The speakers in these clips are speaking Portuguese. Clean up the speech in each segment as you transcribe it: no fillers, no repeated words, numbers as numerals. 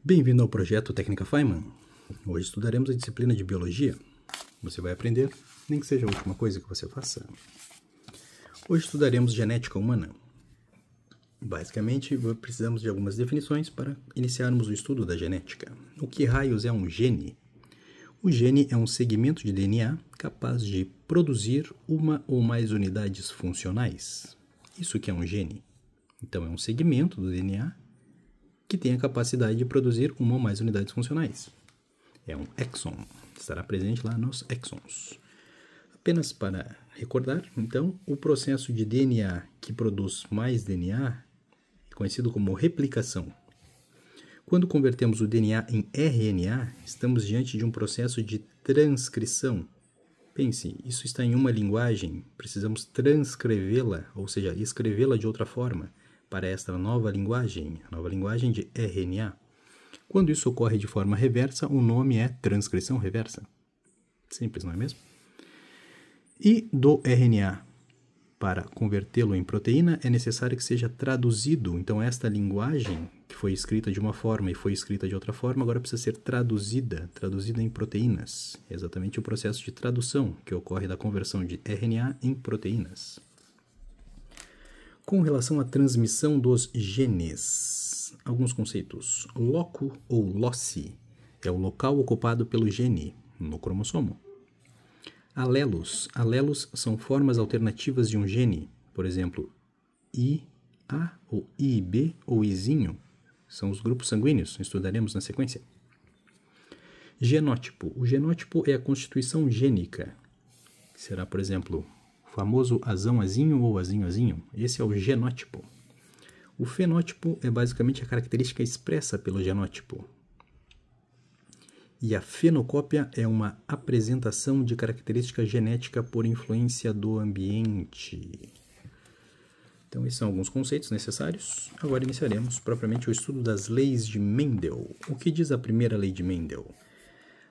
Bem-vindo ao projeto Técnica Feynman. Hoje estudaremos a disciplina de Biologia. Você vai aprender, nem que seja a última coisa que você faça. Hoje estudaremos genética humana. Basicamente, precisamos de algumas definições para iniciarmos o estudo da genética. O que raios é um gene? O gene é um segmento de DNA capaz de produzir uma ou mais unidades funcionais. Isso que é um gene. Então, é um segmento do DNA que tem a capacidade de produzir uma ou mais unidades funcionais. É um exon, estará presente lá nos exons. Apenas para recordar, então, o processo de DNA que produz mais DNA é conhecido como replicação. Quando convertemos o DNA em RNA, estamos diante de um processo de transcrição. Pense, isso está em uma linguagem, precisamos transcrevê-la, ou seja, escrevê-la de outra forma, para esta nova linguagem, a nova linguagem de RNA. Quando isso ocorre de forma reversa, o nome é transcrição reversa. Simples, não é mesmo? E do RNA, para convertê-lo em proteína, é necessário que seja traduzido. Então, esta linguagem, que foi escrita de uma forma e foi escrita de outra forma, agora precisa ser traduzida em proteínas. É exatamente o processo de tradução que ocorre da conversão de RNA em proteínas. Com relação à transmissão dos genes, alguns conceitos. Loco ou loci é o local ocupado pelo gene no cromossomo. Alelos. Alelos são formas alternativas de um gene. Por exemplo, IA ou IB ou Izinho são os grupos sanguíneos, estudaremos na sequência. Genótipo. O genótipo é a constituição gênica. Será, por exemplo, o famoso azão-azinho ou azinho-azinho. Esse é o genótipo. O fenótipo é basicamente a característica expressa pelo genótipo. E a fenocópia é uma apresentação de característica genética por influência do ambiente. Então, esses são alguns conceitos necessários. Agora iniciaremos propriamente o estudo das leis de Mendel. O que diz a primeira lei de Mendel?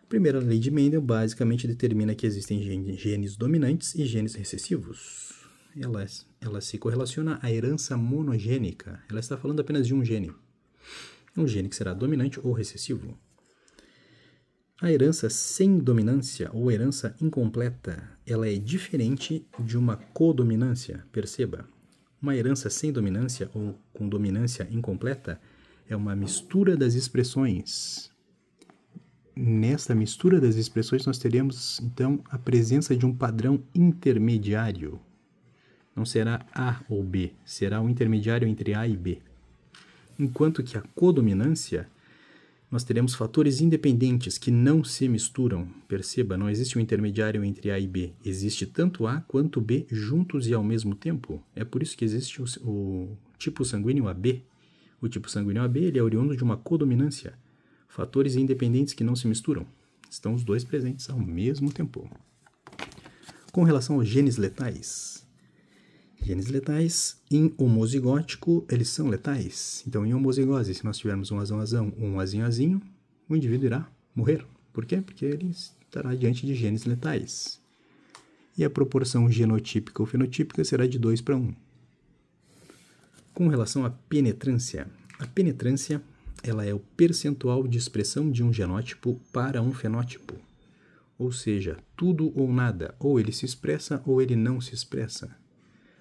A primeira lei de Mendel basicamente determina que existem genes dominantes e genes recessivos. Ela se correlaciona à herança monogênica. Ela está falando apenas de um gene. Um gene que será dominante ou recessivo. A herança sem dominância ou herança incompleta, ela é diferente de uma codominância, perceba. Uma herança sem dominância ou com dominância incompleta é uma mistura das expressões. Nesta mistura das expressões nós teremos, então, a presença de um padrão intermediário. Não será A ou B, será um intermediário entre A e B. Enquanto que a codominância, nós teremos fatores independentes que não se misturam. Perceba, não existe um intermediário entre A e B. Existe tanto A quanto B juntos e ao mesmo tempo. É por isso que existe o tipo sanguíneo AB. O tipo sanguíneo AB ele é oriundo de uma codominância. Fatores independentes que não se misturam. Estão os dois presentes ao mesmo tempo. Com relação aos genes letais. Genes letais, em homozigótico, eles são letais. Então, em homozigose, se nós tivermos um azão-azão ou um azinho-azinho, o indivíduo irá morrer. Por quê? Porque ele estará diante de genes letais. E a proporção genotípica ou fenotípica será de 2:1. Com relação à penetrância. A penetrância, ela é o percentual de expressão de um genótipo para um fenótipo. Ou seja, tudo ou nada. Ou ele se expressa ou ele não se expressa.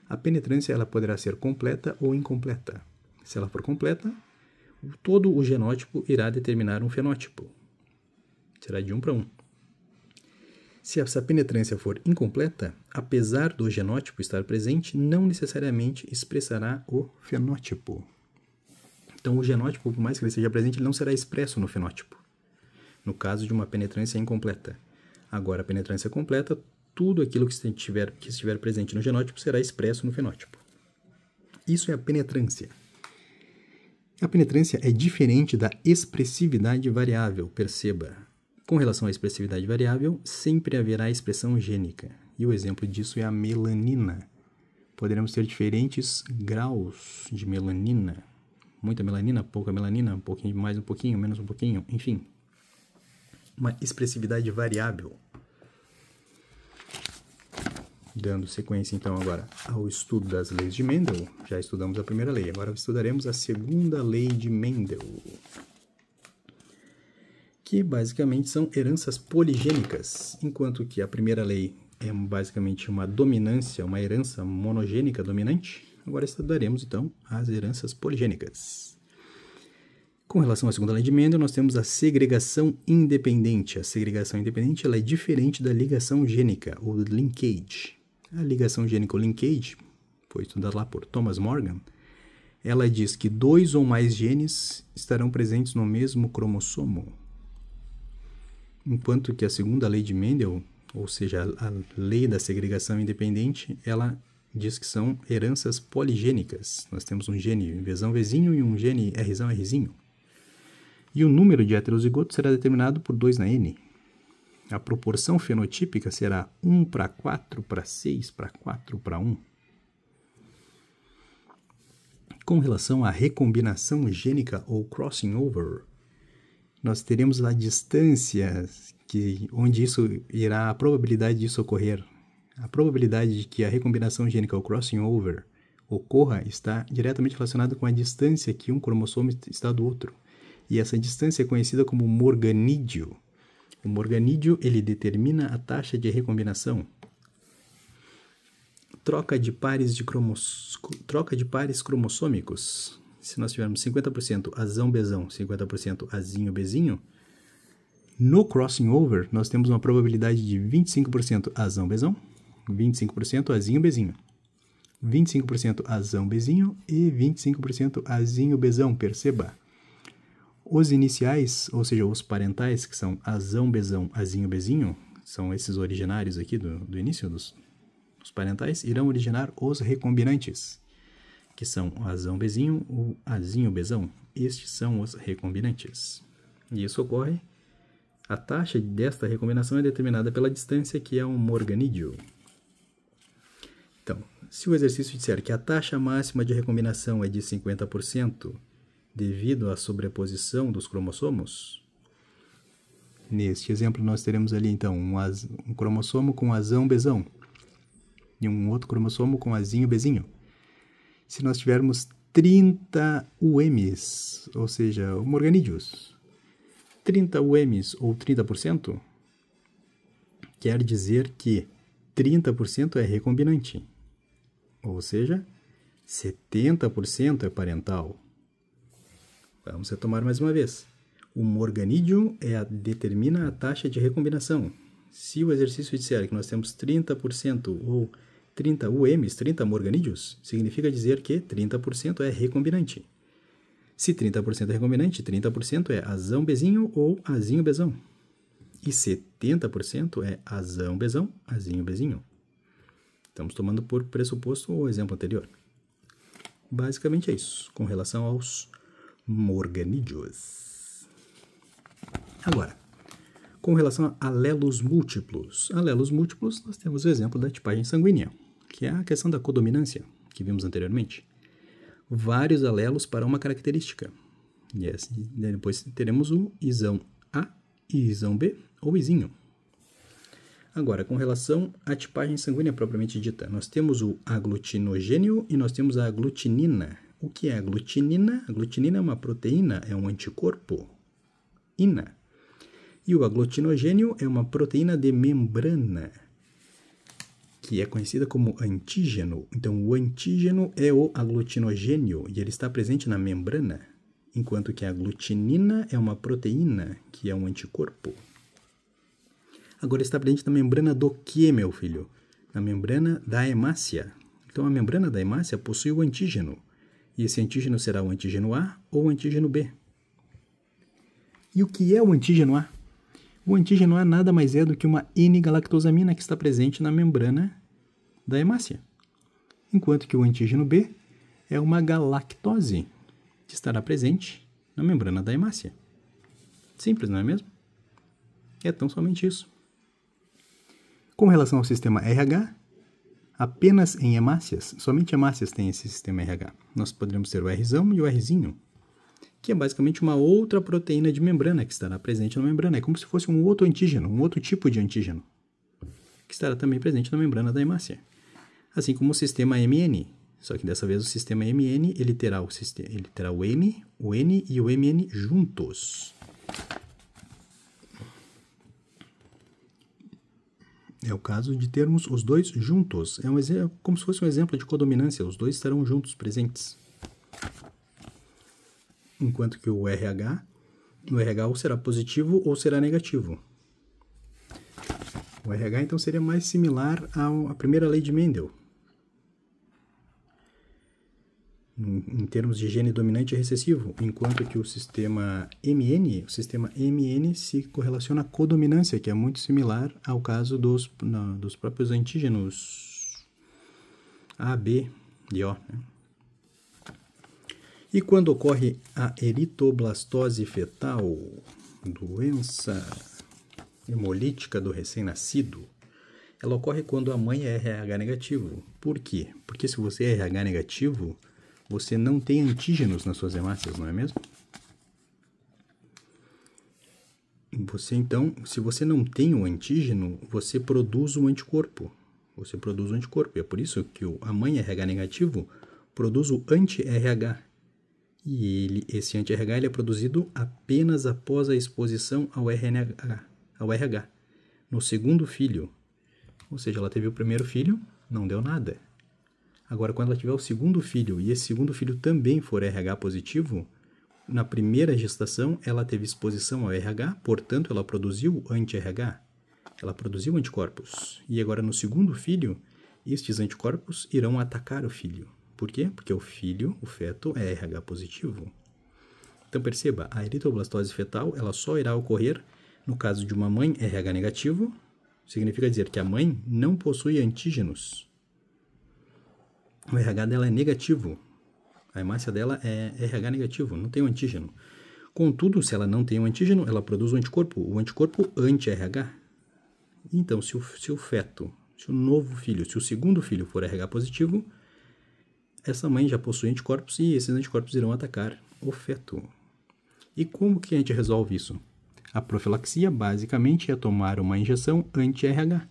A penetrância ela poderá ser completa ou incompleta. Se ela for completa, todo o genótipo irá determinar um fenótipo. Será de 1:1. Se essa penetrância for incompleta, apesar do genótipo estar presente, não necessariamente expressará o fenótipo. Então, o genótipo, por mais que ele seja presente, ele não será expresso no fenótipo, no caso de uma penetrância incompleta. Agora, a penetrância completa, tudo aquilo que estiver presente no genótipo será expresso no fenótipo. Isso é a penetrância. A penetrância é diferente da expressividade variável, perceba. Com relação à expressividade variável, sempre haverá expressão gênica. E o exemplo disso é a melanina. Poderemos ter diferentes graus de melanina. Muita melanina, pouca melanina, um pouquinho mais, um pouquinho, menos um pouquinho, enfim. Uma expressividade variável. Dando sequência, então, agora ao estudo das leis de Mendel. Já estudamos a primeira lei, agora estudaremos a segunda lei de Mendel. que basicamente são heranças poligênicas, enquanto que a primeira lei é basicamente uma dominância, uma herança monogênica dominante. Agora estudaremos, então, as heranças poligênicas. Com relação à segunda lei de Mendel, nós temos a segregação independente. A segregação independente ela é diferente da ligação gênica, ou linkage. A ligação gênica, ou linkage, foi estudada lá por Thomas Morgan, ela diz que 2 ou mais genes estarão presentes no mesmo cromossomo. Enquanto que a segunda lei de Mendel, ou seja, a lei da segregação independente, ela diz que são heranças poligênicas. Nós temos um gene Vzão-Vzinho e um gene Rzão-Rzinho. E o número de heterozigotos será determinado por 2 na N. A proporção fenotípica será 1:4:6:4:1. Com relação à recombinação gênica ou crossing over, nós teremos a distância onde a probabilidade disso ocorrer. A probabilidade de que a recombinação gênica ou crossing over ocorra está diretamente relacionada com a distância que um cromossomo está do outro. E essa distância é conhecida como morganídeo. O morganídeo ele determina a taxa de recombinação. Troca de pares cromossômicos. Se nós tivermos 50% Azão-Bzão, 50% Azinho-Bzinho, no crossing over nós temos uma probabilidade de 25% Azão-Bzão, 25% Azinho-Bzinho, 25% Azão-Bzinho e 25% Azinho-Bzão. Perceba, os iniciais, ou seja, os parentais, que são Azão-Bzão, Azinho-Bzinho, são esses originários aqui do início dos parentais, irão originar os recombinantes, que são o Azão-Bzinho ou Azinho-Bzão. Estes são os recombinantes. E isso ocorre, a taxa desta recombinação é determinada pela distância, que é um morganídeo. Então, se o exercício disser que a taxa máxima de recombinação é de 50% devido à sobreposição dos cromossomos, neste exemplo nós teremos ali então um cromossomo com Azão-Bzão e um outro cromossomo com Azinho-Bzinho. Se nós tivermos 30 UMs, ou seja, morganídeos, 30 UMs ou 30%, quer dizer que 30% é recombinante, ou seja, 70% é parental. Vamos retomar mais uma vez. O morganídeo determina a taxa de recombinação. Se o exercício disser que nós temos 30% ou 30 UMs, 30 morganídeos, significa dizer que 30% é recombinante. Se 30% é recombinante, 30% é Azão-Bzinho ou Azinho-Bzão. E 70% é Azão-Bzão, Azinho-Bzinho. Estamos tomando por pressuposto o exemplo anterior. Basicamente é isso, com relação aos morganídeos. Agora, com relação a alelos múltiplos. Alelos múltiplos, nós temos o exemplo da tipagem sanguínea, que é a questão da codominância, que vimos anteriormente. Vários alelos para uma característica. E depois teremos o Izão A, Izão B ou Izinho. Agora, com relação à tipagem sanguínea propriamente dita, nós temos o aglutinogênio e nós temos a aglutinina. O que é a aglutinina? A aglutinina é uma proteína, é um anticorpo. Ina. E o aglutinogênio é uma proteína de membrana, que é conhecida como antígeno. Então, o antígeno é o aglutinogênio e ele está presente na membrana, enquanto que a aglutinina é uma proteína, que é um anticorpo. Agora, está presente na membrana do que, meu filho? Na membrana da hemácia. Então, a membrana da hemácia possui o antígeno. E esse antígeno será o antígeno A ou o antígeno B. E o que é o antígeno A? O antígeno A nada mais é do que uma N-galactosamina que está presente na membrana da hemácia. Enquanto que o antígeno B é uma galactose que estará presente na membrana da hemácia. Simples, não é mesmo? É tão somente isso. Com relação ao sistema RH, apenas em hemácias, somente hemácias têm esse sistema RH. Nós poderíamos ter o Rzão e o Rzinho, que é basicamente uma outra proteína de membrana que estará presente na membrana. É como se fosse um outro antígeno, um outro tipo de antígeno, que estará também presente na membrana da hemácia. Assim como o sistema MN, só que dessa vez o sistema MN ele terá o M, o N e o MN juntos. É o caso de termos os dois juntos. É um exemplo, como se fosse um exemplo de codominância. Os dois estarão juntos, presentes. Enquanto que o RH ou será positivo ou será negativo. O RH, então, seria mais similar à primeira lei de Mendel. Em termos de gene dominante e recessivo, enquanto que o sistema MN se correlaciona à codominância, que é muito similar ao caso dos próprios antígenos A, B e O. Né? E quando ocorre a eritoblastose fetal, doença hemolítica do recém-nascido, ela ocorre quando a mãe é RH negativo. Por quê? Porque se você é RH negativo, você não tem antígenos nas suas hemácias, não é mesmo? Você, então, se você não tem o antígeno, você produz um anticorpo. E é por isso que a mãe RH negativo produz o anti-RH. E esse anti-RH ele é produzido apenas após a exposição ao RH. No segundo filho. Ou seja, ela teve o primeiro filho, não deu nada. Agora, quando ela tiver o segundo filho e esse segundo filho também for RH positivo, na primeira gestação ela teve exposição ao RH, portanto ela produziu anti-RH, ela produziu anticorpos. E agora no segundo filho, estes anticorpos irão atacar o filho. Por quê? Porque o feto, é RH positivo. Então perceba, a eritoblastose fetal ela só irá ocorrer no caso de uma mãe RH negativo, significa dizer que a mãe não possui antígenos. O RH dela é negativo. A hemácia dela é RH negativo, não tem o antígeno. Contudo, se ela não tem o antígeno, ela produz o anticorpo anti-RH. Então, se o novo filho, se o segundo filho for RH positivo, essa mãe já possui anticorpos e esses anticorpos irão atacar o feto. E como que a gente resolve isso? A profilaxia, basicamente, é tomar uma injeção anti-RH.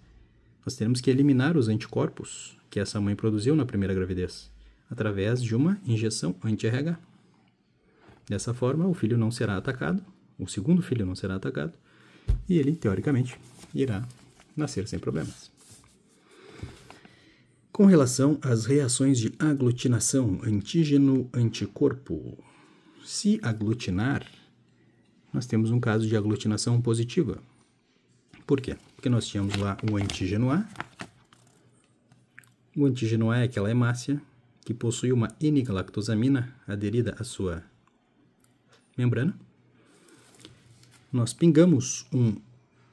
Nós teremos que eliminar os anticorpos que essa mãe produziu na primeira gravidez, através de uma injeção anti-RH. Dessa forma, o filho não será atacado, o segundo filho não será atacado, e ele, teoricamente, irá nascer sem problemas. Com relação às reações de aglutinação, antígeno-anticorpo, se aglutinar, nós temos um caso de aglutinação positiva. Por quê? Porque nós tínhamos lá o antígeno A. O antígeno A é aquela hemácia que possui uma N-galactosamina aderida à sua membrana. Nós pingamos um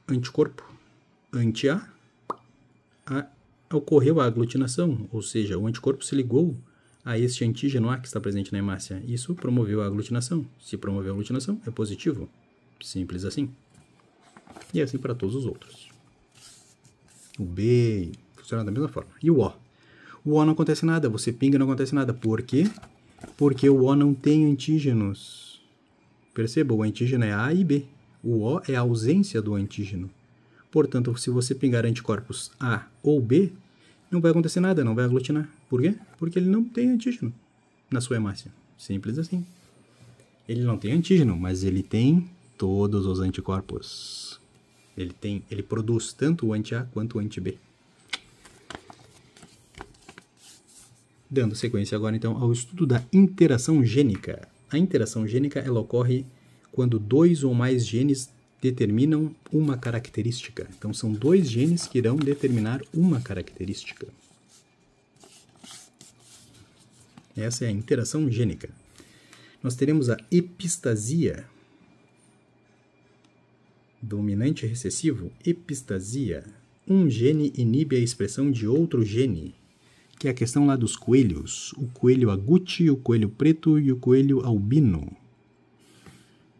anticorpo anti-A, ocorreu a aglutinação, ou seja, o anticorpo se ligou a este antígeno A que está presente na hemácia. Isso promoveu a aglutinação. Se promoveu a aglutinação, é positivo. Simples assim. E assim para todos os outros. O B funciona da mesma forma. E o O? O O não acontece nada, você pinga e não acontece nada. Por quê? Porque o O não tem antígenos. Perceba, o antígeno é A e B. O O é a ausência do antígeno. Portanto, se você pingar anticorpos A ou B, não vai acontecer nada, não vai aglutinar. Por quê? Porque ele não tem antígeno na sua hemácia. Simples assim. Ele não tem antígeno, mas ele tem todos os anticorpos. Ele produz tanto o anti-A quanto o anti-B. Dando sequência agora, então, ao estudo da interação gênica. A interação gênica ela ocorre quando dois ou mais genes determinam uma característica. Então, são dois genes que irão determinar uma característica. Essa é a interação gênica. Nós teremos a epistasia. Dominante recessivo, epistasia. Um gene inibe a expressão de outro gene, que é a questão lá dos coelhos. O coelho agouti, o coelho preto e o coelho albino.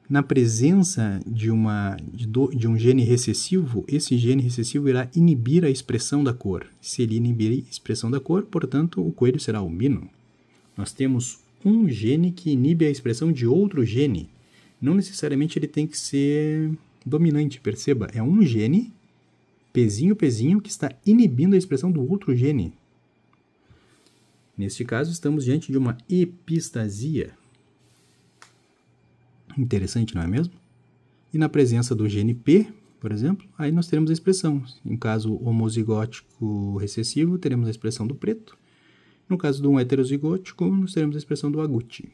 Na presença de um gene recessivo, esse gene recessivo irá inibir a expressão da cor. Se ele inibir a expressão da cor, portanto, o coelho será albino. Nós temos um gene que inibe a expressão de outro gene. Não necessariamente ele tem que ser dominante, perceba. É um gene, pezinho, que está inibindo a expressão do outro gene. Neste caso, estamos diante de uma epistasia. Interessante, não é mesmo? E na presença do gene P, por exemplo, aí nós teremos a expressão. Em caso homozigótico recessivo, teremos a expressão do preto. No caso de um heterozigótico, nós teremos a expressão do agouti.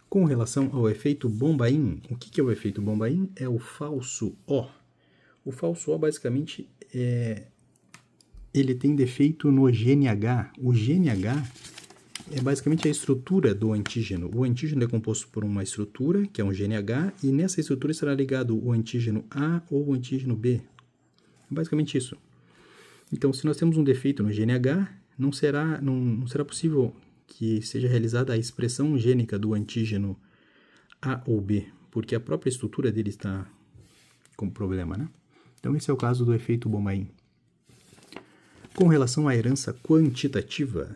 Com relação ao efeito Bombaim, o que é o efeito Bombaim? É o falso O. O falso O, basicamente, ele tem defeito no GNH. O GNH é basicamente a estrutura do antígeno. O antígeno é composto por uma estrutura, que é um GNH, e nessa estrutura estará ligado o antígeno A ou o antígeno B. É basicamente isso. Então, se nós temos um defeito no GNH, não será possível que seja realizada a expressão gênica do antígeno A ou B, porque a própria estrutura dele está com problema, né? Então, esse é o caso do efeito Bombaim. Com relação à herança quantitativa,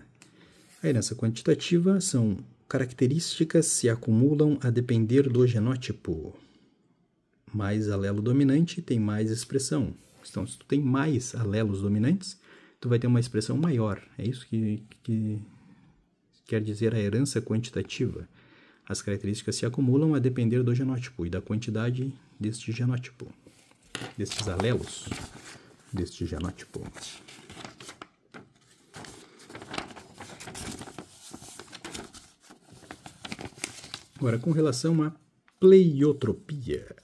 a herança quantitativa são características que se acumulam a depender do genótipo. Mais alelo dominante tem mais expressão. Então, se tu tem mais alelos dominantes, tu vai ter uma expressão maior. É isso que quer dizer a herança quantitativa. As características se acumulam a depender do genótipo e da quantidade deste genótipo, destes alelos deste genótipo. Agora, com relação à pleiotropia.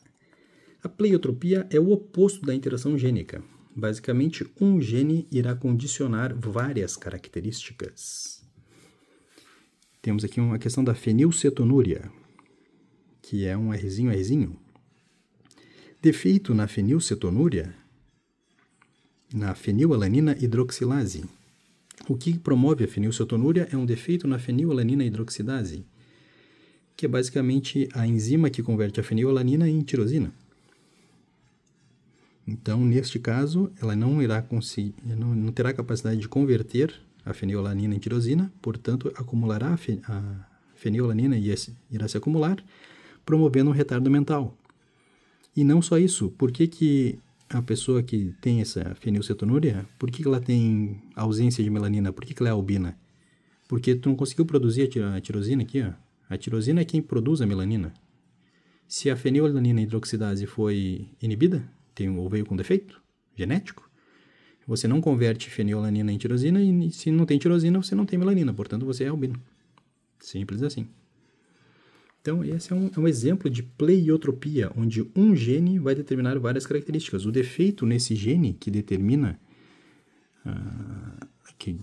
A pleiotropia é o oposto da interação gênica. Basicamente, um gene irá condicionar várias características. Temos aqui uma questão da fenilcetonúria, que é um Rzinho. Defeito na fenilcetonúria, na fenilalanina hidroxilase. O que promove a fenilcetonúria é um defeito na fenilalanina hidroxidase, que é basicamente a enzima que converte a fenilalanina em tirosina. Então, neste caso, ela não não terá capacidade de converter a fenilalanina em tirosina, portanto, acumulará a fenilalanina e irá se acumular, promovendo um retardo mental. E não só isso, por que a pessoa que tem essa fenilcetonúria, por que ela tem ausência de melanina? Por que ela é albina? Porque tu não conseguiu produzir a tirosina aqui, ó. A tirosina é quem produz a melanina. Se a fenilalanina hidroxidase foi inibida, ou veio com defeito genético, você não converte fenilalanina em tirosina, e se não tem tirosina, você não tem melanina, portanto você é albino. Simples assim. Então, esse é um exemplo de pleiotropia, onde um gene vai determinar várias características. O defeito nesse gene que determina, que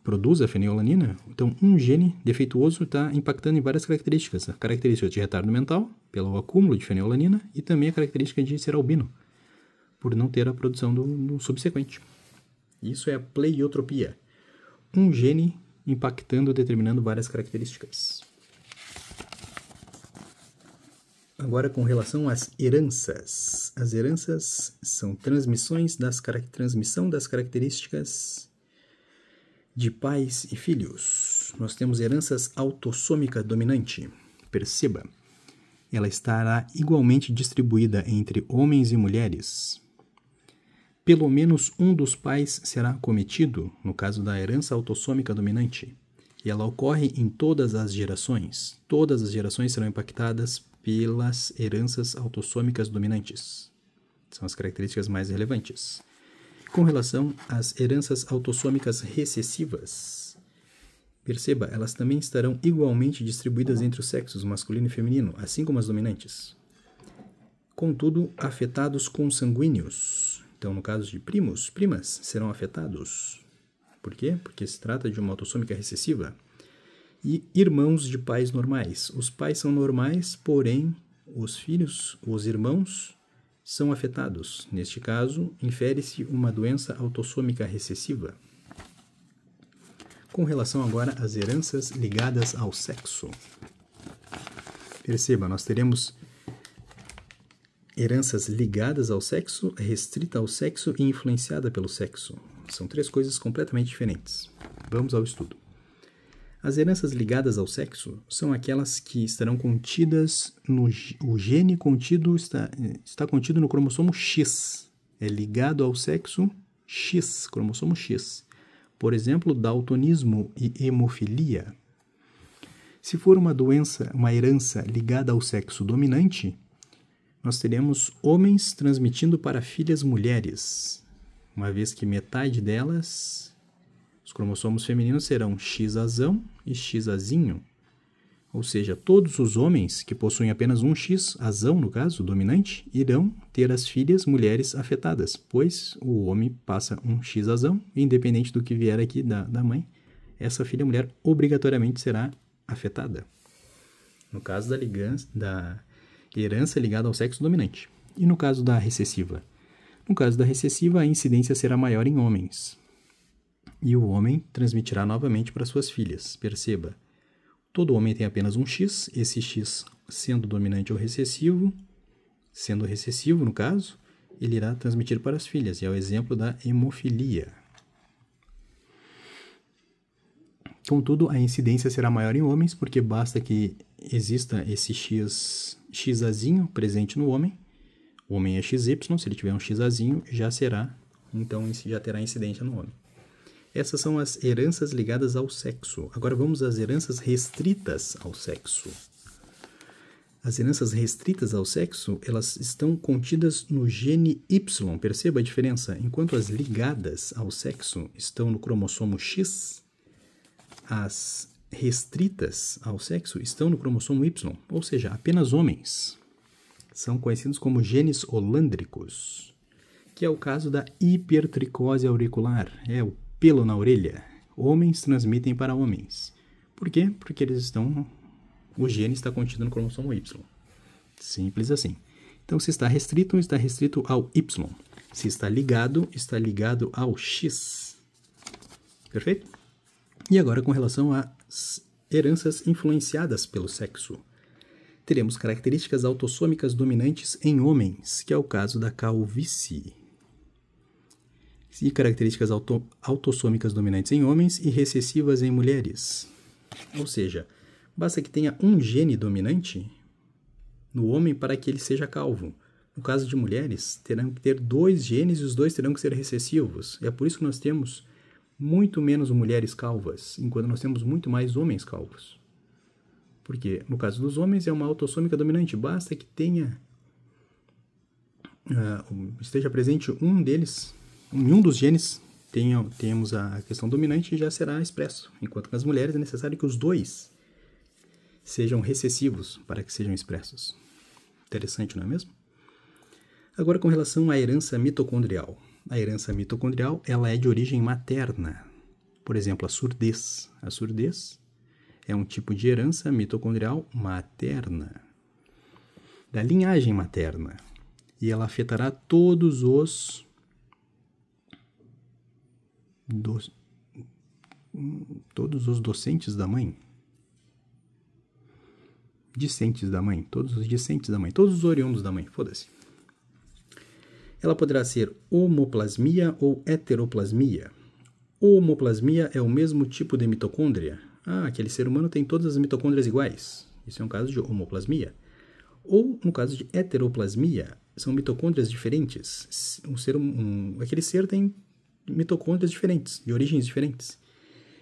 produz a fenilalanina, então um gene defeituoso está impactando em várias características. A característica de retardo mental, pelo acúmulo de fenilalanina, e também a característica de ser albino, por não ter a produção do subsequente. Isso é a pleiotropia. Um gene impactando, determinando várias características. Agora, com relação às heranças. As heranças são transmissão das características de pais e filhos. Nós temos heranças autossômica dominante. Perceba, ela estará igualmente distribuída entre homens e mulheres. Pelo menos um dos pais será cometido, no caso da herança autossômica dominante, e ela ocorre em todas as gerações. Todas as gerações serão impactadas pelas heranças autossômicas dominantes. São as características mais relevantes. Com relação às heranças autossômicas recessivas, perceba, elas também estarão igualmente distribuídas entre os sexos masculino e feminino, assim como as dominantes. Contudo, afetados consanguíneos. Então, no caso de primos, primas serão afetados. Por quê? Porque se trata de uma autossômica recessiva. E irmãos de pais normais. Os pais são normais, porém, os filhos, os irmãos, são afetados. Neste caso, infere-se uma doença autossômica recessiva. Com relação agora às heranças ligadas ao sexo. Perceba, nós teremos heranças ligadas ao sexo, restrita ao sexo e influenciada pelo sexo. São três coisas completamente diferentes. Vamos ao estudo. As heranças ligadas ao sexo são aquelas que estarão contidas o gene contido está contido no cromossomo X. É ligado ao sexo X, cromossomo X. Por exemplo, daltonismo e hemofilia. Se for uma doença, uma herança ligada ao sexo dominante, nós teremos homens transmitindo para filhas mulheres, uma vez que metade delas, os cromossomos femininos serão XAzão e XAzinho, ou seja, todos os homens que possuem apenas um XAzão, no caso, dominante, irão ter as filhas mulheres afetadas, pois o homem passa um XAzão, independente do que vier aqui da mãe, essa filha mulher obrigatoriamente será afetada. No caso da herança ligada ao sexo dominante. E no caso da recessiva? No caso da recessiva, a incidência será maior em homens. E o homem transmitirá novamente para suas filhas. Perceba, todo homem tem apenas um X, esse X sendo dominante ou recessivo, sendo recessivo no caso, ele irá transmitir para as filhas, e é o exemplo da hemofilia. Contudo, a incidência será maior em homens, porque basta que exista esse XAzinho presente no homem. O homem é XY, se ele tiver um XAzinho, já terá incidência no homem. Essas são as heranças ligadas ao sexo. Agora vamos às heranças restritas ao sexo. As heranças restritas ao sexo, elas estão contidas no gene Y. Perceba a diferença. Enquanto as ligadas ao sexo estão no cromossomo X, as restritas ao sexo estão no cromossomo Y, ou seja, apenas homens. São conhecidos como genes holândricos, que é o caso da hipertricose auricular, é o pelo na orelha. Homens transmitem para homens. Por quê? Porque o gene está contido no cromossomo Y. Simples assim. Então, se está restrito ao Y. Se está ligado ao X. Perfeito? E agora, com relação às heranças influenciadas pelo sexo. Teremos características autossômicas dominantes em homens, que é o caso da calvície. E características autossômicas dominantes em homens e recessivas em mulheres. Ou seja, basta que tenha um gene dominante no homem para que ele seja calvo. No caso de mulheres, terão que ter 2 genes e os 2 terão que ser recessivos. E é por isso que nós temos muito menos mulheres calvas, enquanto nós temos muito mais homens calvos. Porque, no caso dos homens, é uma autossômica dominante. Basta que esteja presente um deles, em um dos genes, temos a questão dominante e já será expresso. Enquanto que nas mulheres é necessário que os 2 sejam recessivos para que sejam expressos. Interessante, não é mesmo? Agora, com relação à herança mitocondrial. A herança mitocondrial, ela é de origem materna. Por exemplo, a surdez. A surdez é um tipo de herança mitocondrial materna, da linhagem materna. E ela afetará todos os docentes da mãe. Discentes da mãe. Todos os discentes da mãe. Todos os oriundos da mãe. Foda-se. Ela poderá ser homoplasmia ou heteroplasmia. Homoplasmia é o mesmo tipo de mitocôndria. Aquele ser humano tem todas as mitocôndrias iguais. Isso é um caso de homoplasmia. Ou, no caso de heteroplasmia, são mitocôndrias diferentes. Aquele ser tem mitocôndrias diferentes, de origens diferentes.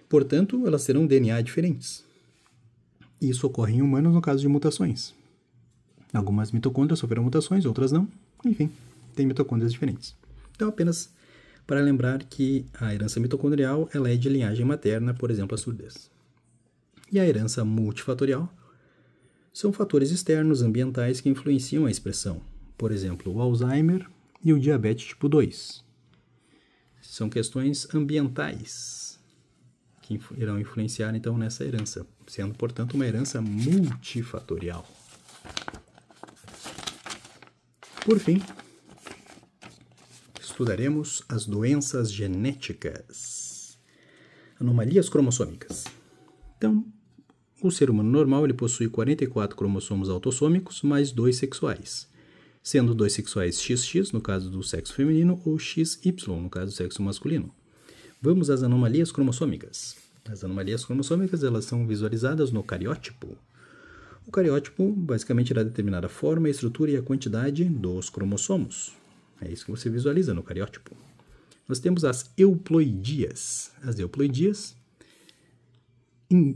Portanto, elas terão DNA diferentes. Isso ocorre em humanos no caso de mutações. Algumas mitocôndrias sofreram mutações, outras não. Enfim, tem mitocôndrias diferentes. Então, apenas para lembrar que a herança mitocondrial ela é de linhagem materna, por exemplo, a surdez. E a herança multifatorial são fatores externos ambientais que influenciam a expressão. Por exemplo, o Alzheimer e o diabetes tipo 2. São questões ambientais que irão influenciar, então, nessa herança, sendo, portanto, uma herança multifatorial. Por fim, estudaremos as doenças genéticas, anomalias cromossômicas. Então, o ser humano normal ele possui 44 cromossomos autossômicos mais 2 sexuais, sendo 2 sexuais XX, no caso do sexo feminino, ou XY, no caso do sexo masculino. Vamos às anomalias cromossômicas. As anomalias cromossômicas elas são visualizadas no cariótipo. O cariótipo basicamente irá determinar a forma, a estrutura e a quantidade dos cromossomos. É isso que você visualiza no cariótipo. Nós temos as euploidias. As euploidias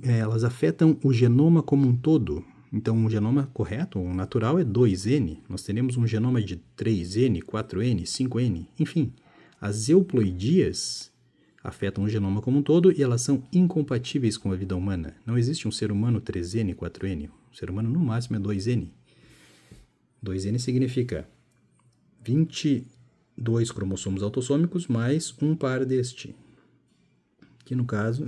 elas afetam o genoma como um todo. Então, um genoma correto, um natural, é 2N. Nós teremos um genoma de 3N, 4N, 5N, enfim. As euploidias afetam o genoma como um todo e elas são incompatíveis com a vida humana. Não existe um ser humano 3N, 4N. O ser humano, no máximo, é 2N. 2N significa 22 cromossomos autossômicos mais um par deste. Que, no caso,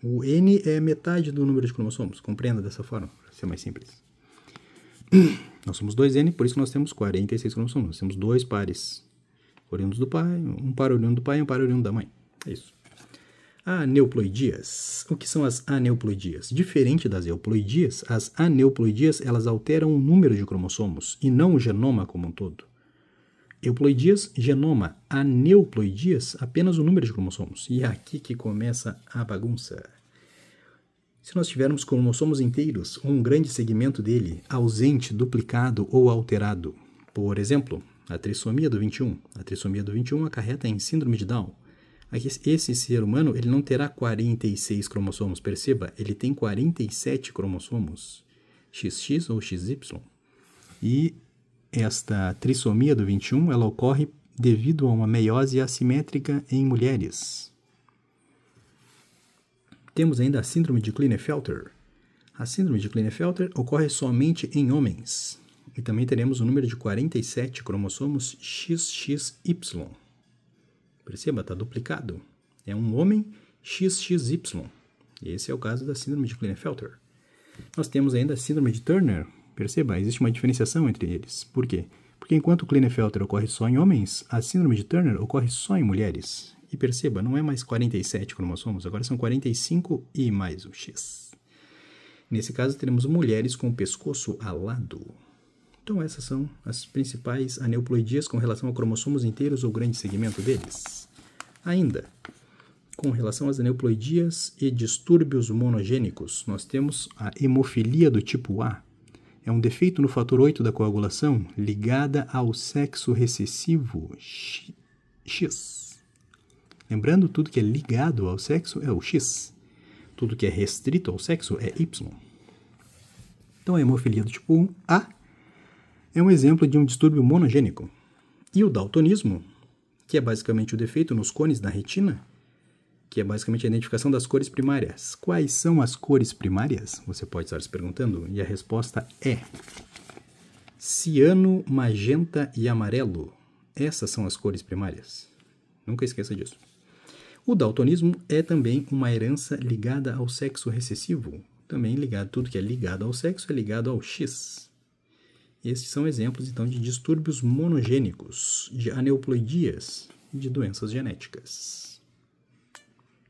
o N é metade do número de cromossomos. Compreenda dessa forma, para ser mais simples. Nós somos 2N, por isso que nós temos 46 cromossomos. Nós temos 2 pares oriundos do pai, um par oriundo do pai e um par oriundo da mãe. É isso. Aneuploidias. O que são as aneuploidias? Diferente das euploidias, as aneuploidias elas alteram o número de cromossomos e não o genoma como um todo. Euploidias, genoma. Aneuploidias, apenas o número de cromossomos. E é aqui que começa a bagunça. Se nós tivermos cromossomos inteiros, ou um grande segmento dele ausente, duplicado ou alterado, por exemplo, a trissomia do 21. A trissomia do 21 acarreta em síndrome de Down. Esse ser humano ele não terá 46 cromossomos, perceba, ele tem 47 cromossomos, XX ou XY. E esta trissomia do 21 ela ocorre devido a uma meiose assimétrica em mulheres. Temos ainda a síndrome de Klinefelter. A síndrome de Klinefelter ocorre somente em homens. E também teremos o número de 47 cromossomos XXY. Perceba, está duplicado. É um homem XXY. Esse é o caso da síndrome de Klinefelter. Nós temos ainda a síndrome de Turner. Perceba, existe uma diferenciação entre eles. Por quê? Porque enquanto o Klinefelter ocorre só em homens, a síndrome de Turner ocorre só em mulheres. E perceba, não é mais 47 cromossomos, agora são 45 e mais o X. Nesse caso, teremos mulheres com o pescoço alado. Então, essas são as principais aneuploidias com relação a cromossomos inteiros ou grande segmento deles. Ainda, com relação às aneuploidias e distúrbios monogênicos, nós temos a hemofilia do tipo A. É um defeito no fator 8 da coagulação ligada ao sexo recessivo X. Lembrando, tudo que é ligado ao sexo é o X. Tudo que é restrito ao sexo é Y. Então, a hemofilia do tipo 1A é um exemplo de um distúrbio monogênico. E o daltonismo, que é basicamente o defeito nos cones da retina, que é basicamente a identificação das cores primárias. Quais são as cores primárias? Você pode estar se perguntando. E a resposta é ciano, magenta e amarelo. Essas são as cores primárias. Nunca esqueça disso. O daltonismo é também uma herança ligada ao sexo recessivo. Também ligado, tudo que é ligado ao sexo é ligado ao X. Estes são exemplos, então, de distúrbios monogênicos, de aneuploidias e de doenças genéticas.